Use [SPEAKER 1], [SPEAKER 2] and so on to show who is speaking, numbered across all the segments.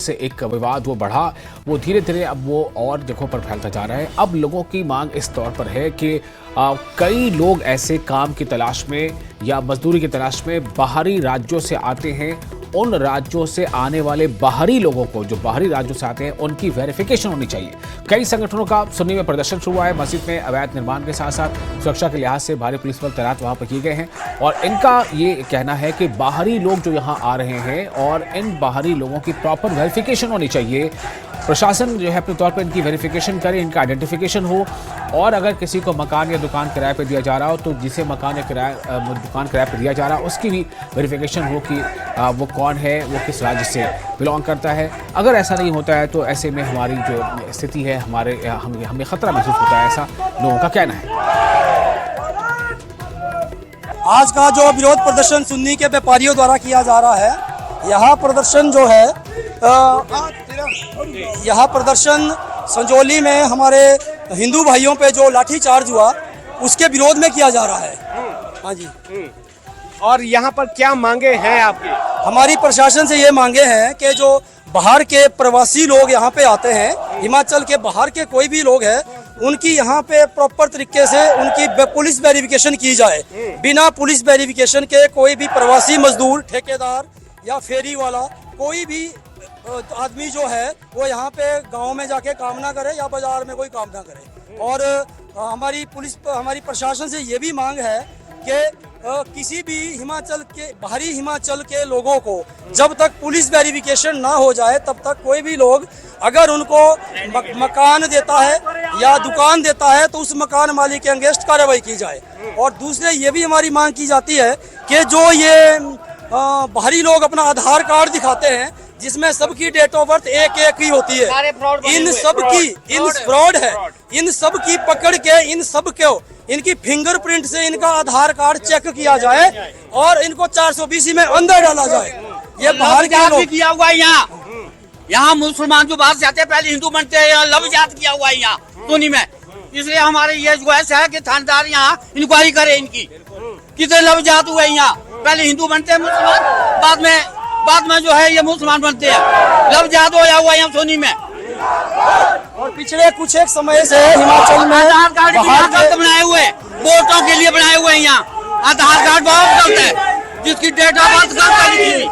[SPEAKER 1] से एक विवाद वो बढ़ा, वो धीरे धीरे अब वो और जगहों पर फैलता जा रहा है। अब लोगों की मांग इस तौर पर है कि कई लोग ऐसे काम की तलाश में या मजदूरी की तलाश में बाहरी राज्यों से आते हैं। उन राज्यों से आने वाले बाहरी लोगों को, जो बाहरी राज्यों से आते हैं, उनकी वेरिफिकेशन होनी चाहिए। कई संगठनों का सुन्नी में प्रदर्शन शुरू हुआ है। मस्जिद में अवैध निर्माण के साथ साथ सुरक्षा के लिहाज से भारी पुलिस बल तैनात वहां पर किए गए हैं और इनका ये कहना है कि बाहरी लोग जो यहाँ आ रहे हैं और इन बाहरी लोगों की प्रॉपर वेरिफिकेशन होनी चाहिए। प्रशासन जो है अपने तौर पर इनकी वेरिफिकेशन करे, इनका आइडेंटिफिकेशन हो और अगर किसी को मकान या दुकान किराए पर दिया जा रहा हो तो जिसे मकान या दुकान किराए पर दिया जा रहा है उसकी भी वेरिफिकेशन हो कि वो कौन है, वो किस राज्य से बिलोंग करता है। अगर ऐसा नहीं होता है तो ऐसे में हमारी जो स्थिति है, हमें खतरा महसूस होता है, ऐसा लोगों का कहना है।
[SPEAKER 2] आज का जो विरोध प्रदर्शन सुन्नी के व्यापारियों द्वारा किया जा रहा है, यहाँ प्रदर्शन जो है यहाँ प्रदर्शन संजौली में हमारे हिंदू भाइयों पे जो लाठीचार्ज हुआ उसके विरोध में किया जा रहा है। हाँ जी।
[SPEAKER 3] और यहाँ पर क्या मांगे हैं आपकी?
[SPEAKER 2] हमारी प्रशासन से ये मांगे हैं कि जो बाहर के प्रवासी लोग यहाँ पे आते हैं, हिमाचल के बाहर के कोई भी लोग हैं, उनकी यहाँ पे प्रॉपर तरीके से उनकी पुलिस वेरिफिकेशन की जाए। बिना पुलिस वेरिफिकेशन के कोई भी प्रवासी मजदूर, ठेकेदार या फेरी वाला कोई भी आदमी जो है वो यहाँ पे गांव में जाके काम ना करे या बाजार में कोई काम ना करे। और हमारी प्रशासन से ये भी मांग है कि किसी भी बाहरी हिमाचल के लोगों को जब तक पुलिस वेरिफिकेशन ना हो जाए तब तक कोई भी लोग अगर उनको मकान देता है या दुकान देता है तो उस मकान मालिक के अगेंस्ट कार्रवाई की जाए। और दूसरे ये भी हमारी मांग की जाती है कि जो ये बाहरी लोग अपना आधार कार्ड दिखाते हैं जिसमें सबकी डेट ऑफ बर्थ एक ही होती है, इन सब की पकड़ के इन सब को इनकी फिंगरप्रिंट से इनका आधार कार्ड चेक किया जाए और इनको 420 में अंदर डाला जाए। ये बाहर के लोग
[SPEAKER 4] किया हुआ है यहाँ मुसलमान जो बाहर से आते हैं पहले हिंदू बनते हैं, यहाँ लव जात किया हुआ है यहाँ सुन्नी में। इसलिए हमारे ये ख्वाहिश है कि थानेदार यहाँ इंक्वायरी करे इनकी कितने लव जात हुए यहाँ। पहले हिंदू बनते हैं मुसलमान, बाद में जो है ये मुसलमान बनते हैं। लव जात होया हुआ यहाँ सोनी में।
[SPEAKER 2] और पिछले कुछ एक समय से हिमाचल में
[SPEAKER 4] आधार कार्ड बनाए हुए, वोटों के लिए बनाए हुए यहाँ आधार कार्ड बहुत गलत है, जिसकी डेट ऑफ बर्थ गलत लिखी हुई।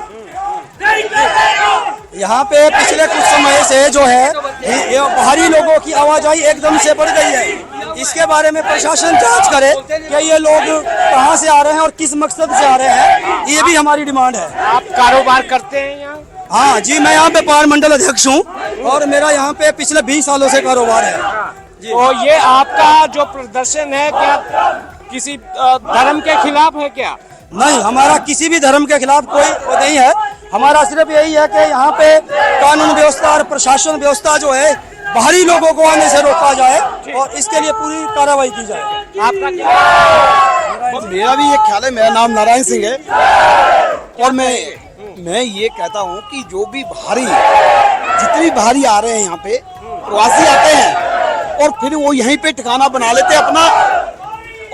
[SPEAKER 2] यहाँ पे पिछले कुछ समय से जो है ये बाहरी लोगों की आवाजाही एकदम से बढ़ गई है। इसके बारे में प्रशासन जांच करे कि ये लोग कहाँ से आ रहे हैं और किस मकसद से आ रहे हैं, ये भी हमारी डिमांड है।
[SPEAKER 3] आप कारोबार करते हैं यहाँ?
[SPEAKER 2] हाँ जी, मैं यहाँ व्यापार मंडल अध्यक्ष हूँ और मेरा यहाँ पे पिछले 20 सालों से कारोबार है।
[SPEAKER 3] तो ये आपका जो प्रदर्शन है क्या किसी धर्म के खिलाफ है क्या?
[SPEAKER 2] नहीं, हमारा किसी भी धर्म के खिलाफ कोई नहीं है। हमारा सिर्फ यही है कि यहाँ पे कानून व्यवस्था और प्रशासन व्यवस्था जो है बाहरी लोगों को आने से रोका जाए और इसके लिए पूरी कार्रवाई की जाए।
[SPEAKER 3] आपका क्या?
[SPEAKER 5] मेरा भी ये ख्याल है। मेरा नाम नारायण सिंह है और मैं ये कहता हूँ कि जो भी जितने बाहरी आ रहे हैं यहाँ पे प्रवासी आते हैं और फिर वो यहीं पे ठिकाना बना लेते हैं अपना।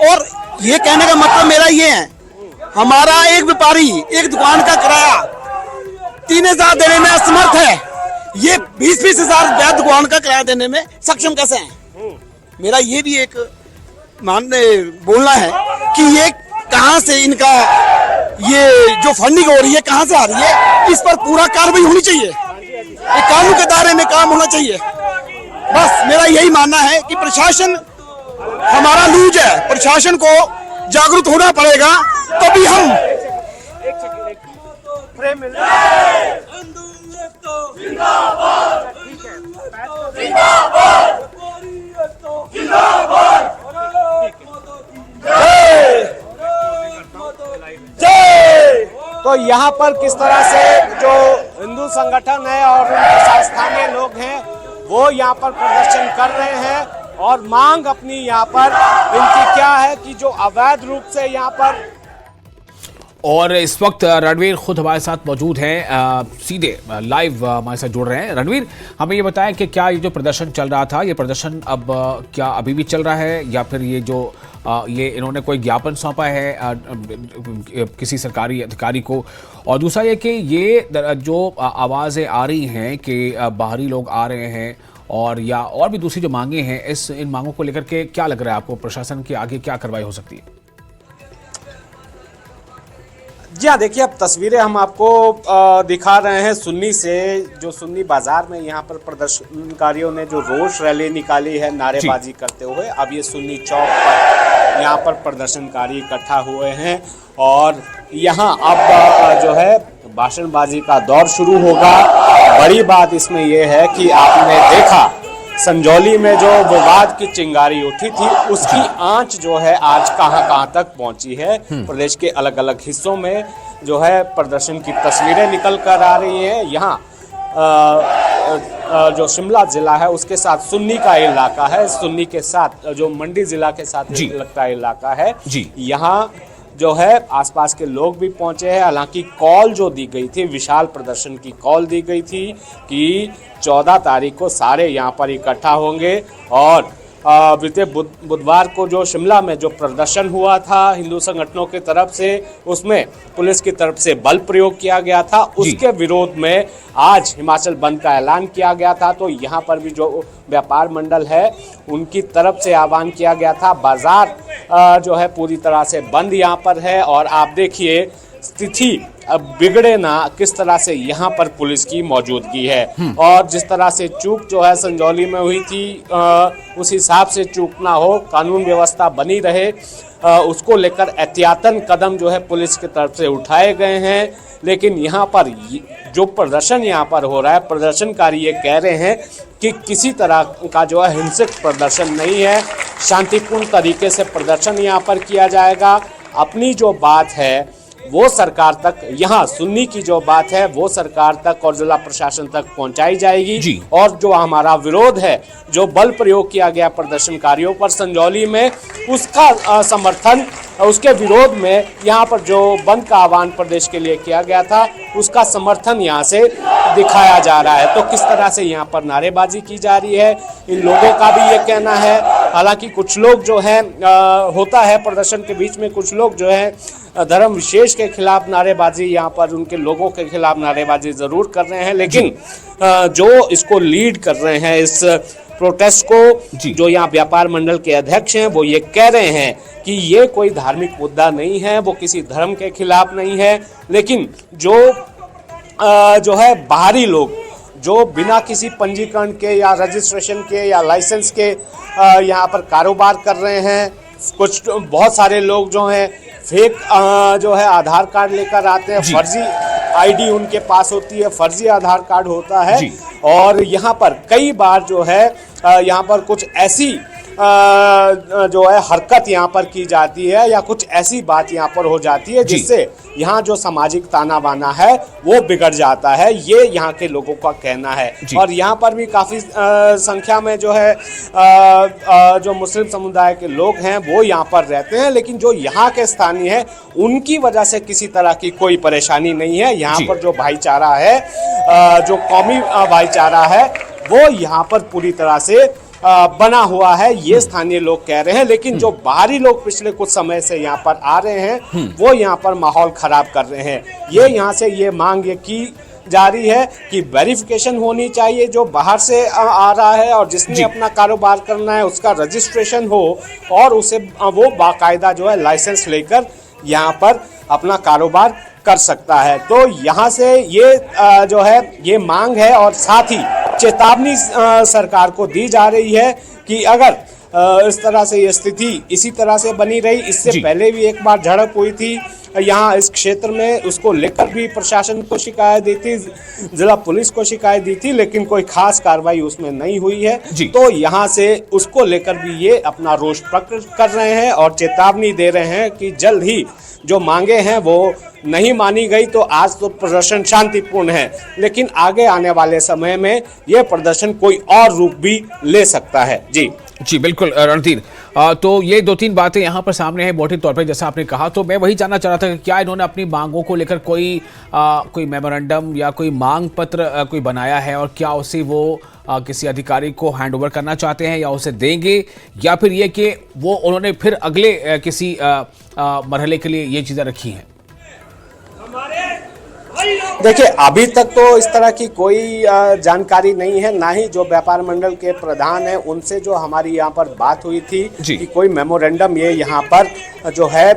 [SPEAKER 5] और ये कहने का मतलब मेरा ये है, हमारा एक व्यापारी एक दुकान का किराया 3,000 देने में असमर्थ है, ये 20-20 हजार दुकान का किराया देने में सक्षम कैसे हैं? मेरा ये भी एक बोलना है कि ये कहाँ से इनका ये जो फंडिंग हो रही है कहाँ से आ रही है, इस पर पूरा कार्रवाई होनी चाहिए। एक कानून के दायरे में काम होना चाहिए। बस मेरा यही मानना है कि प्रशासन हमारा लूज है, प्रशासन को जागरूक होना पड़ेगा तभी हम
[SPEAKER 3] तो यहाँ पर किस तरह से जो हिंदू संगठन है और उनके स्थानीय लोग हैं वो यहाँ पर प्रदर्शन कर रहे हैं और मांग अपनी यहाँ पर इनकी क्या है कि जो अवैध रूप से यहाँ पर
[SPEAKER 1] और इस वक्त रणवीर खुद हमारे साथ मौजूद हैं, सीधे लाइव हमारे साथ जुड़ रहे हैं। रणवीर, हमें ये बताएं कि क्या ये जो प्रदर्शन चल रहा था, ये प्रदर्शन अब क्या अभी भी चल रहा है, या फिर ये जो ये इन्होंने कोई ज्ञापन सौंपा है किसी सरकारी अधिकारी को? और दूसरा ये कि ये जो आवाज़ें आ रही हैं कि बाहरी लोग आ रहे हैं, और भी दूसरी जो मांगे हैं, इन मांगों को लेकर के क्या लग रहा है आपको, प्रशासन की आगे क्या कार्रवाई हो सकती है?
[SPEAKER 3] जी हाँ, देखिए अब तस्वीरें हम आपको दिखा रहे हैं सुन्नी से, जो सुन्नी बाजार में यहाँ पर प्रदर्शनकारियों ने जो रोष रैली निकाली है नारेबाजी करते हुए। अब ये सुन्नी चौक पर यहाँ पर प्रदर्शनकारी इकट्ठा हुए हैं और यहाँ अब जो है भाषणबाजी का दौर शुरू होगा। बड़ी बात इसमें यह है कि आपने देखा संजौली में जो विवाद की चिंगारी उठी थी, उसकी आंच जो है आज कहां तक पहुंची है। प्रदेश के अलग अलग हिस्सों में जो है प्रदर्शन की तस्वीरें निकल कर आ रही हैं। यहाँ जो शिमला जिला है उसके साथ सुन्नी का इलाका है, सुन्नी के साथ जो मंडी जिला के साथ लगता इलाका है, यहाँ जो है आसपास के लोग भी पहुंचे हैं। हालांकि कॉल जो दी गई थी, विशाल प्रदर्शन की कॉल दी गई थी कि 14 तारीख को सारे यहाँ पर इकट्ठा होंगे। और बीते बुधवार को जो शिमला में जो प्रदर्शन हुआ था हिंदू संगठनों की तरफ से, उसमें पुलिस की तरफ से बल प्रयोग किया गया था। उसके विरोध में आज हिमाचल बंद का ऐलान किया गया था। तो यहाँ पर भी जो व्यापार मंडल है उनकी तरफ से आह्वान किया गया था। बाजार जो है पूरी तरह से बंद यहाँ पर है। और आप देखिए स्थिति अब बिगड़े ना किस तरह से यहाँ पर पुलिस की मौजूदगी है, और जिस तरह से चूक जो है संजौली में हुई थी उस हिसाब से चूक ना हो, कानून व्यवस्था बनी रहे, उसको लेकर एहतियातन कदम जो है पुलिस की तरफ से उठाए गए हैं। लेकिन यहाँ पर जो प्रदर्शन यहाँ पर हो रहा है, प्रदर्शनकारी ये कह रहे हैं कि किसी तरह का जो है हिंसक प्रदर्शन नहीं है, शांतिपूर्ण तरीके से प्रदर्शन यहाँ पर किया जाएगा। अपनी जो बात है वो सरकार तक, यहाँ सुन्नी की जो बात है वो सरकार तक और जिला प्रशासन तक पहुंचाई जाएगी। और जो हमारा विरोध है, जो बल प्रयोग किया गया प्रदर्शनकारियों पर संजौली में, उसका समर्थन, उसके विरोध में यहाँ पर जो बंद का आह्वान प्रदेश के लिए किया गया था, उसका समर्थन यहाँ से दिखाया जा रहा है। तो किस तरह से यहाँ पर नारेबाजी की जा रही है, इन लोगों का भी ये कहना है। हालांकि कुछ लोग जो है होता है प्रदर्शन के बीच में कुछ लोग जो है धर्म विशेष के खिलाफ नारेबाजी, यहाँ पर उनके लोगों के खिलाफ नारेबाजी जरूर कर रहे हैं, लेकिन जो इसको लीड कर रहे हैं इस प्रोटेस्ट को, जो यहाँ व्यापार मंडल के अध्यक्ष हैं, वो ये कह रहे हैं कि ये कोई धार्मिक मुद्दा नहीं है, वो किसी धर्म के खिलाफ नहीं है, लेकिन जो है बाहरी लोग जो बिना किसी पंजीकरण के या रजिस्ट्रेशन के या लाइसेंस के यहाँ पर कारोबार कर रहे हैं। कुछ बहुत सारे लोग जो हैं फेक जो है आधार कार्ड लेकर आते हैं, फर्जी आईडी उनके पास होती है, फर्जी आधार कार्ड होता है। और यहाँ पर कई बार जो है यहाँ पर कुछ ऐसी जो है हरकत यहाँ पर की जाती है या कुछ ऐसी बात यहाँ पर हो जाती है जिससे यहाँ जो सामाजिक ताना बाना है वो बिगड़ जाता है, ये यहाँ के लोगों का कहना है। और यहाँ पर भी काफ़ी संख्या में जो है जो मुस्लिम समुदाय के लोग हैं वो यहाँ पर रहते हैं, लेकिन जो यहाँ के स्थानीय हैं उनकी वजह से किसी तरह की कोई परेशानी नहीं है। यहाँ पर जो भाईचारा है, जो कौमी भाईचारा है, वो यहाँ पर पूरी तरह से बना हुआ है, ये स्थानीय लोग कह रहे हैं। लेकिन जो बाहरी लोग पिछले कुछ समय से यहाँ पर आ रहे हैं वो यहाँ पर माहौल खराब कर रहे हैं। ये यहाँ से ये मांग ये की जा रही है कि वेरिफिकेशन होनी चाहिए, जो बाहर से आ रहा है और जिसने अपना कारोबार करना है उसका रजिस्ट्रेशन हो और उसे वो बाकायदा जो है लाइसेंस लेकर यहाँ पर अपना कारोबार कर सकता है। तो यहाँ से ये जो है ये मांग है और साथ ही चेतावनी सरकार को दी जा रही है कि अगर इस तरह से ये स्थिति इसी तरह से बनी रही, इससे पहले भी एक बार झड़प हुई थी यहाँ इस क्षेत्र में, उसको लेकर भी प्रशासन को शिकायत दी थी, जिला पुलिस को शिकायत दी थी, लेकिन कोई खास कार्रवाई उसमें नहीं हुई है। तो यहाँ से उसको लेकर भी ये अपना रोष प्रकट कर रहे हैं और चेतावनी दे रहे हैं कि जल्द ही जो मांगे हैं वो नहीं मानी गई तो आज तो प्रदर्शन शांतिपूर्ण है, लेकिन आगे आने वाले समय में यह प्रदर्शन कोई और रूप भी ले सकता है। जी।
[SPEAKER 1] जी बिल्कुल रणधीर, तो ये 2-3 बातें यहाँ पर सामने हैं मोटे तौर पर, जैसा आपने कहा। तो मैं वही जानना चाह रहा था कि क्या इन्होंने अपनी मांगों को लेकर कोई मेमोरेंडम या कोई मांग पत्र कोई बनाया है, और क्या उसे वो किसी अधिकारी को हैंड ओवर करना चाहते हैं या उसे देंगे, या फिर ये कि वो उन्होंने फिर अगले किसी मरहले के लिए ये चीज़ें रखी हैं?
[SPEAKER 3] देखिए, अभी तक तो इस तरह की कोई जानकारी नहीं है, ना ही जो व्यापार मंडल के प्रधान हैं उनसे जो हमारी यहाँ पर बात हुई थी कि कोई मेमोरेंडम ये यहाँ पर जो है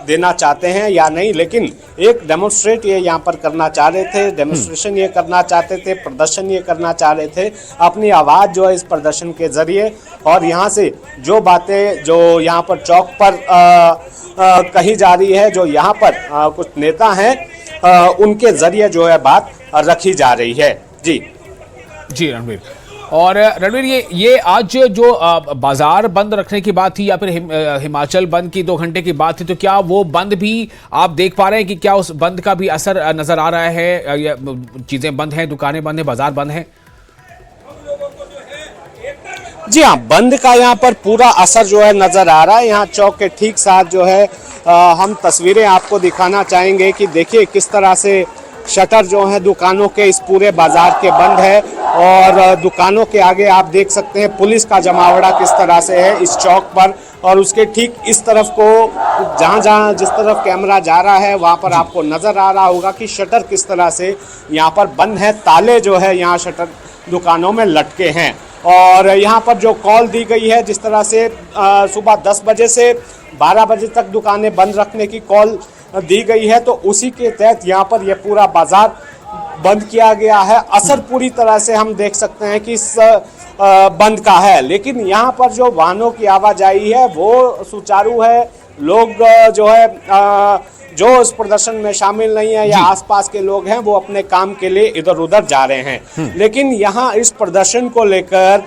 [SPEAKER 3] देना चाहते हैं या नहीं। लेकिन एक डेमोन्स्ट्रेट ये यहाँ पर करना चाह रहे थे, डेमोन्स्ट्रेशन ये करना चाहते थे, प्रदर्शन ये करना चाह रहे थे, अपनी आवाज़ जो है इस प्रदर्शन के जरिए, और यहाँ से जो बातें जो यहाँ पर चौक पर कही जा रही है, जो यहाँ पर कुछ नेता हैं उनके जरिए जो है बात रखी जा रही है। जी
[SPEAKER 1] रणवीर। और रणवीर, ये आज जो बाजार बंद रखने की बात थी, या फिर हिमाचल बंद की 2 घंटे की बात थी, तो क्या वो बंद भी आप देख पा रहे हैं कि क्या उस बंद का भी असर नजर आ रहा है, या चीजें बंद हैं, दुकानें बंद हैं, बाजार बंद हैं?
[SPEAKER 3] जी हाँ, बंद का यहाँ पर पूरा असर जो है नजर आ रहा है। यहाँ चौक के ठीक साथ जो है हम तस्वीरें आपको दिखाना चाहेंगे कि देखिए किस तरह से शटर जो है दुकानों के इस पूरे बाजार के बंद है, और दुकानों के आगे आप देख सकते हैं पुलिस का जमावड़ा किस तरह से है इस चौक पर, और उसके ठीक इस तरफ को जहाँ जिस तरफ कैमरा जा रहा है वहाँ पर आपको नज़र आ रहा होगा कि शटर किस तरह से यहाँ पर बंद है, ताले जो है यहाँ शटर दुकानों में लटके हैं। और यहाँ पर जो कॉल दी गई है, जिस तरह से सुबह 10 बजे से 12 बजे तक दुकानें बंद रखने की कॉल दी गई है, तो उसी के तहत यहाँ पर यह पूरा बाजार बंद किया गया है। असर पूरी तरह से हम देख सकते हैं कि इस बंद का है, लेकिन यहाँ पर जो वाहनों की आवाजाही है वो सुचारू है। लोग जो है जो इस प्रदर्शन में शामिल नहीं है या आसपास के लोग हैं वो अपने काम के लिए इधर उधर जा रहे हैं। लेकिन यहाँ इस प्रदर्शन को लेकर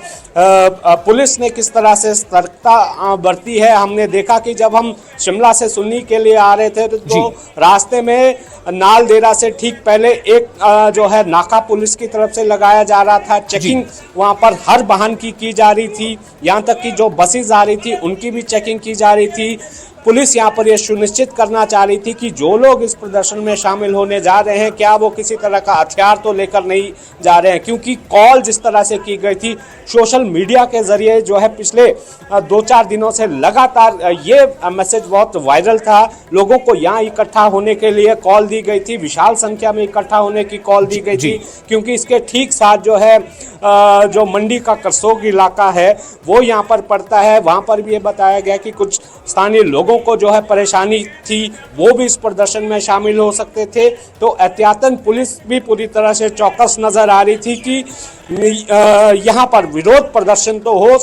[SPEAKER 3] पुलिस ने किस तरह से सतर्कता बरती है, हमने देखा कि जब हम शिमला से सुन्नी के लिए आ रहे थे तो रास्ते में नालदेहरा से ठीक पहले एक जो है नाका पुलिस की तरफ से लगाया जा रहा था। चेकिंग वहाँ पर हर वाहन की जा रही थी, यहाँ तक कि जो बसेज आ रही थी उनकी भी चेकिंग की जा रही थी। पुलिस यहाँ पर यह सुनिश्चित करना चाह रही थी कि जो लोग इस प्रदर्शन में शामिल होने जा रहे हैं क्या वो किसी तरह का हथियार तो लेकर नहीं जा रहे हैं, क्योंकि कॉल जिस तरह से की गई थी सोशल मीडिया के जरिए जो है पिछले 2-4 दिनों से लगातार ये मैसेज बहुत वायरल था। लोगों को यहाँ इकट्ठा होने के लिए कॉल दी गई थी, विशाल संख्या में इकट्ठा होने की कॉल दी गई थी, क्योंकि इसके ठीक साथ जो है जो मंडी का करसोग इलाका है वो यहाँ पर पड़ता है। वहाँ पर भी ये बताया गया कि कुछ स्थानीय लोगों को जो है परेशानी थी, वो भी इस प्रदर्शन में शामिल हो सकते थे। तो एहतियातन पुलिस भी पूरी तरह से चौकस नजर आ रही थी कि यहाँ पर विरोध प्रदर्शन तो हो,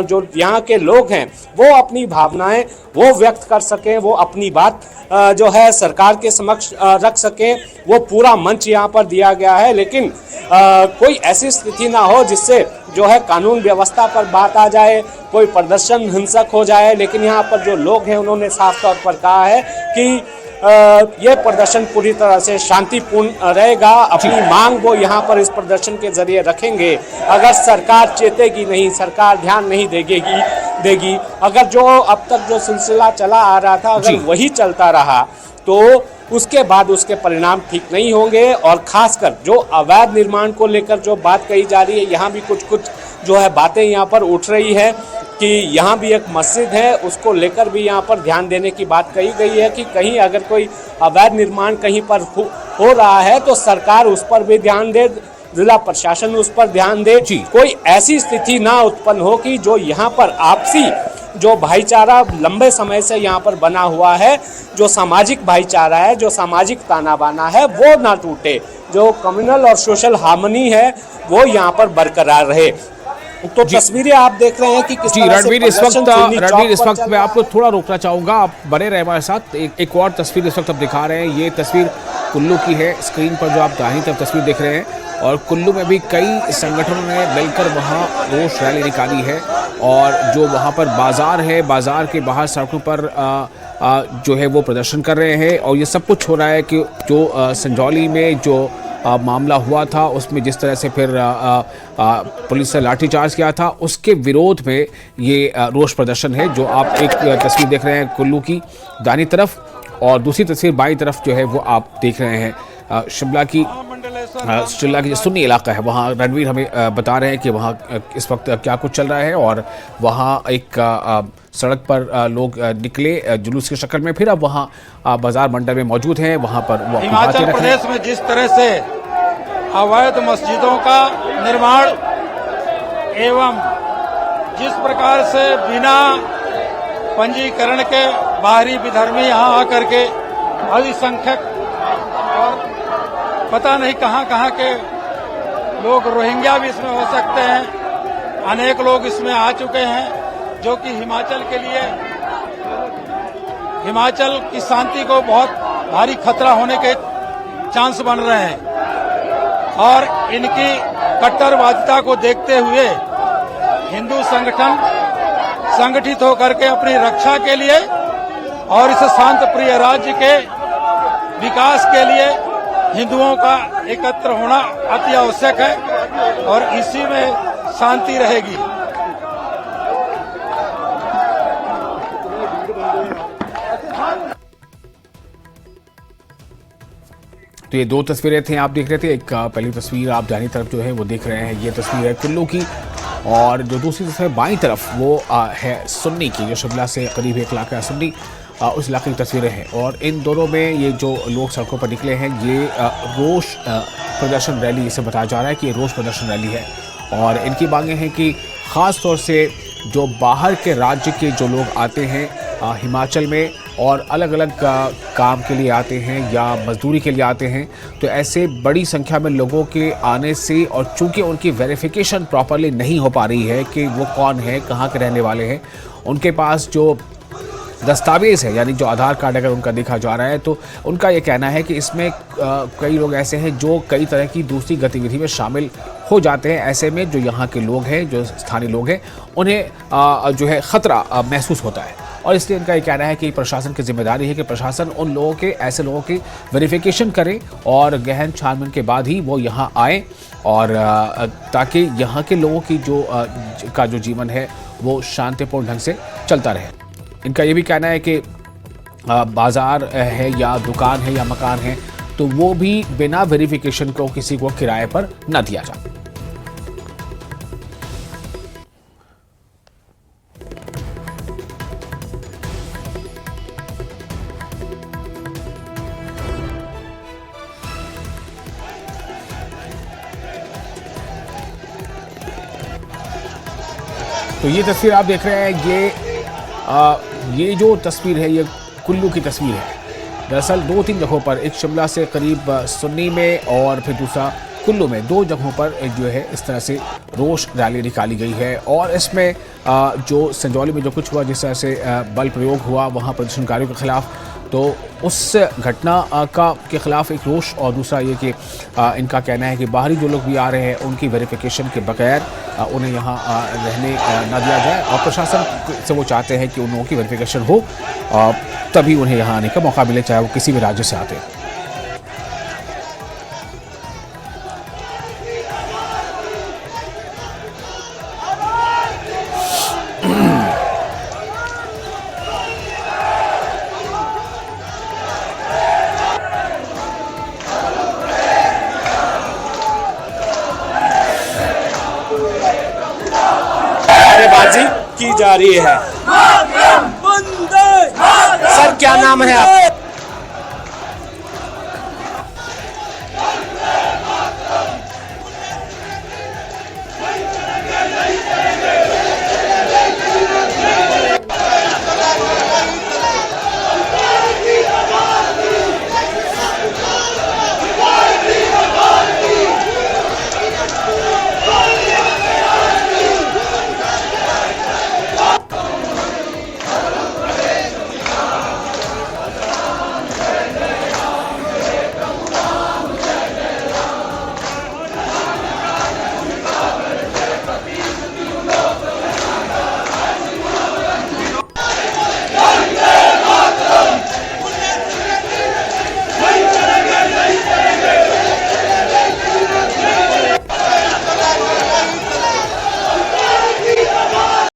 [SPEAKER 3] जो यहाँ के लोग हैं वो अपनी भावनाएं वो व्यक्त कर सकें, वो अपनी बात जो है सरकार के समक्ष रख सकें, वो पूरा मंच यहाँ पर दिया गया है। लेकिन कोई ऐसी स्थिति ना हो जिससे जो है कानून व्यवस्था पर बात आ जाए, कोई प्रदर्शन हिंसक हो जाए। लेकिन यहाँ पर जो लोग हैं उन्होंने साफ तौर पर कहा है कि ये प्रदर्शन पूरी तरह से शांतिपूर्ण रहेगा। अपनी मांग वो यहाँ पर इस प्रदर्शन के जरिए रखेंगे। अगर सरकार चेतेगी नहीं, सरकार ध्यान नहीं देगी, अगर जो अब तक जो सिलसिला चला आ रहा था अगर वही चलता रहा तो उसके बाद उसके परिणाम ठीक नहीं होंगे। और खासकर जो अवैध निर्माण को लेकर जो बात कही जा रही है, यहाँ भी कुछ जो है बातें यहाँ पर उठ रही है कि यहाँ भी एक मस्जिद है, उसको लेकर भी यहाँ पर ध्यान देने की बात कही गई है कि कहीं अगर कोई अवैध निर्माण कहीं पर हो रहा है तो सरकार उस पर भी ध्यान दे, जिला प्रशासन उस पर ध्यान दे, कोई ऐसी स्थिति ना उत्पन्न हो कि जो यहाँ पर आपसी जो भाईचारा लंबे समय से यहाँ पर बना हुआ है, जो सामाजिक भाईचारा है, जो सामाजिक ताना बाना है, वो ना टूटे, जो कम्युनल और सोशल हार्मनी है वो यहाँ पर बरकरार रहे। तो तस्वीरें आप देख रहे हैं कि किस तरह
[SPEAKER 1] रणवीर इस वक्त मैं आपको थोड़ा रोकना चाहूंगा, आप बने रहे हमारे साथ। एक और तस्वीर इस वक्त आप दिखा रहे हैं, ये तस्वीर कुल्लू की है। स्क्रीन पर जो आप दाहिनी तरफ तस्वीर देख रहे हैं, और कुल्लू में भी कई संगठनों ने मिलकर वहाँ रोष रैली निकाली है। और जो वहाँ पर बाजार है, बाजार के बाहर सड़कों पर जो है वो प्रदर्शन कर रहे हैं। और ये सब कुछ हो रहा है कि जो संजौली में जो मामला हुआ था, उसमें जिस तरह से फिर पुलिस ने लाठीचार्ज किया था, उसके विरोध में ये रोष प्रदर्शन है जो आप एक तस्वीर देख रहे हैं कुल्लू की दाहिनी तरफ, और दूसरी तस्वीर बाईं तरफ जो है वो आप देख रहे हैं शिमला की जो सुन्नी इलाका है, वहाँ रणवीर हमें बता रहे हैं कि वहाँ इस वक्त क्या कुछ चल रहा है। और वहाँ एक सड़क पर लोग निकले जुलूस की शक्ल में, फिर अब वहाँ बाजार मंडल में मौजूद हैं, वहाँ पर वो
[SPEAKER 6] हिमाचल प्रदेश में जिस तरह से अवैध मस्जिदों का निर्माण एवं जिस प्रकार से बिना पंजीकरण के बाहरी विधर्मी यहाँ आकर के अल्पसंख्यक और पता नहीं कहाँ के लोग, रोहिंग्या भी इसमें हो सकते हैं, अनेक लोग इसमें आ चुके हैं, जो कि हिमाचल के लिए, हिमाचल की शांति को बहुत भारी खतरा होने के चांस बन रहे हैं। और इनकी कट्टरवादिता को देखते हुए हिंदू संगठन संगठित होकर के अपनी रक्षा के लिए और इस शांत प्रिय राज्य के विकास के लिए हिंदुओं का एकत्र होना अति आवश्यक है और इसी में शांति रहेगी।
[SPEAKER 1] तो ये दो तस्वीरें थी आप देख रहे थे। एक पहली तस्वीर आप दाहिनी तरफ जो है वो देख रहे हैं, ये तस्वीर है कुल्लू की, और जो दूसरी तस्वीर बाईं तरफ वो है सुन्नी की, जो शिमला से करीब 1 लाख है सुन्नी, उस इलाके की तस्वीरें हैं। और इन दोनों में ये जो लोग सड़कों पर निकले हैं, ये रोष प्रदर्शन रैली, इसे बताया जा रहा है कि ये रोष प्रदर्शन रैली है। और इनकी मांगें हैं कि ख़ास तौर से जो बाहर के राज्य के जो लोग आते हैं हिमाचल में और अलग अलग काम के लिए आते हैं या मजदूरी के लिए आते हैं, तो ऐसे बड़ी संख्या में लोगों के आने से, और चूंकि उनकी वेरिफिकेशन प्रॉपरली नहीं हो पा रही है कि वो कौन है, कहाँ के रहने वाले हैं, उनके पास जो दस्तावेज़ है यानी जो आधार कार्ड अगर उनका देखा जा रहा है, तो उनका ये कहना है कि इसमें कई लोग ऐसे हैं जो कई तरह की दूसरी गतिविधि में शामिल हो जाते हैं। ऐसे में जो यहाँ के लोग हैं, जो स्थानीय लोग हैं, उन्हें जो है ख़तरा महसूस होता है। और इसलिए इनका ये कहना है कि प्रशासन की जिम्मेदारी है कि प्रशासन उन लोगों के, ऐसे लोगों की वेरिफिकेशन करे और गहन छानबीन के बाद ही वो यहाँ आए, और ताकि यहाँ के लोगों की जो जीवन है वो शांतिपूर्ण ढंग से चलता रहे। इनका ये भी कहना है कि बाज़ार है या दुकान है या मकान है, तो वो भी बिना वेरिफिकेशन को किसी को किराए पर न दिया जाए। तो ये तस्वीर आप देख रहे हैं, ये जो तस्वीर है ये कुल्लू की तस्वीर है। दरअसल 2-3 जगहों पर, एक शिमला से करीब सुन्नी में और फिर दूसरा कुल्लू में, 2 जगहों पर जो है इस तरह से रोष रैली निकाली गई है। और इसमें जो संजौली में जो कुछ हुआ, जिस तरह से बल प्रयोग हुआ वहाँ प्रदर्शनकारियों के खिलाफ, तो उस घटना के खिलाफ एक रोष, और दूसरा ये कि इनका कहना है कि बाहरी जो लोग भी आ रहे हैं उनकी वेरिफिकेशन के बगैर उन्हें यहाँ रहने ना दिया जाए, और प्रशासन से वो चाहते हैं कि उन लोगों की वेरिफिकेशन हो तभी उन्हें यहाँ आने का मौका मिले, चाहे वो किसी भी राज्य से आते हैं।
[SPEAKER 3] नारेबाजी की जा रही है। सर क्या नाम है आपका?